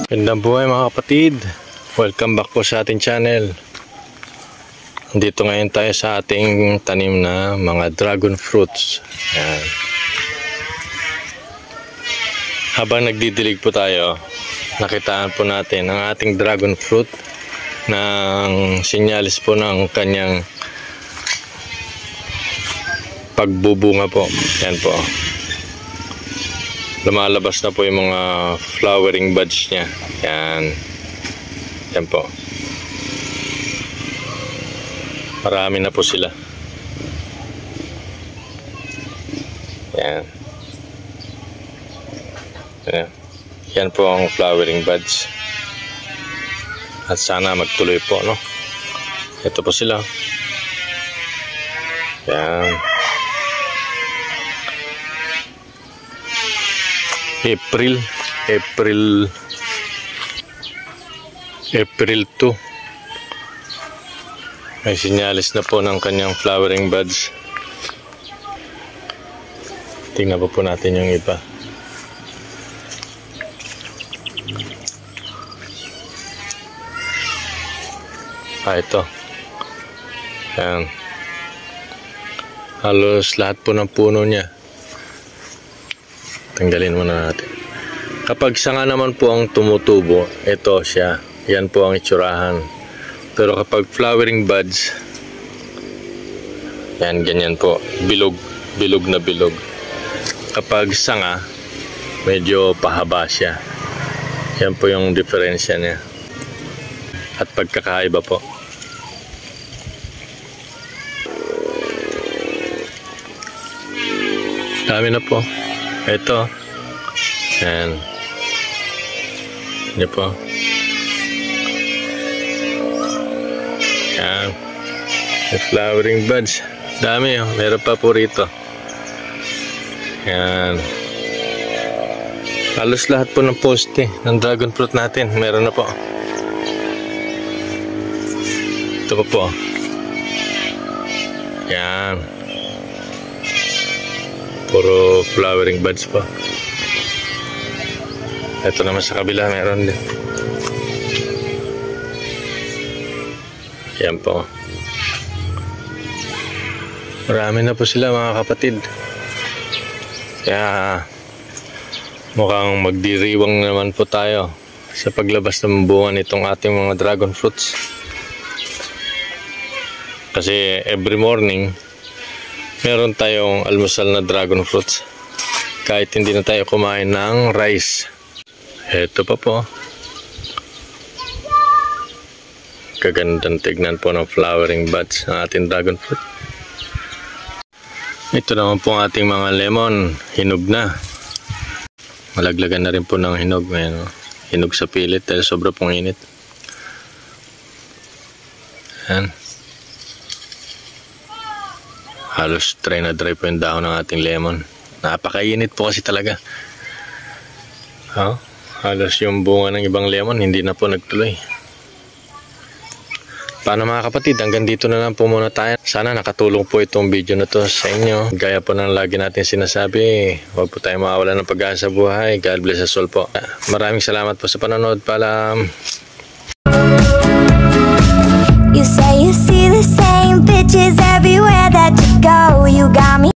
Magandang buhay mga kapatid. Welcome back po sa ating channel. Dito ngayon tayo sa ating tanim na mga dragon fruits. Ayan. Habang nagdidilig po tayo, nakitaan po natin ang ating dragon fruit ng sinyalis po ng kanyang pagbubunga po. Yan po. Lumalabas na po yung mga flowering buds niya. Yan. Yan po. Marami na po sila. Yan. Yan. Yan po ang flowering buds. At sana magtuloy po, no? Ito po sila. Yan. April 2. May sinyalis na po ng kanyang flowering buds. Tingnan po natin yung iba. Ito. Yan. Halos lahat po ng puno niya. Tanggalin muna natin. Kapag sanga naman po ang tumutubo, ito siya. Yan po ang itsurahan. Pero kapag flowering buds, yan, ganyan po. Bilog. Bilog na bilog. Kapag sanga, medyo pahaba siya. Yan po yung diferensya niya. At pagkakaiba po. Dami na po. Ito. Yan. Yan po. Yan. May flowering buds. Dami oh. Meron pa po rito. Yan. Halos lahat po ng poste ng dragon fruit natin. Meron na po. Ito pa po. Yan. Puro flowering buds pa. Ito naman sa kabila meron din. Yan po. Marami na po sila mga kapatid. Kaya mukhang magdiriwang naman po tayo sa paglabas ng bunga nitong ating mga dragon fruits. Kasi every morning meron tayong almusal na dragon fruits. Kahit hindi na tayo kumain ng rice. Ito pa po. Kagandang tignan po ng flowering buds ng ating dragon fruit. Ito naman po ang ating mga lemon. Hinog na. Malaglagan na rin po ng hinog. Ayan, hinog sa pilit dahil sobra pong init. Ayan. Halos dry na dry po yung dahon ng ating lemon. Napakainit po kasi talaga. Halos yung bunga ng ibang lemon hindi na po nagtuloy. Paano mga kapatid, hanggang dito na lang po muna tayo. Sana nakatulong po itong video na to sa inyo. Gaya po ng lagi natin sinasabi, huwag po tayo mawawala ng pag-asa sa buhay. God bless us all po. Maraming salamat po sa panonood. Paalam.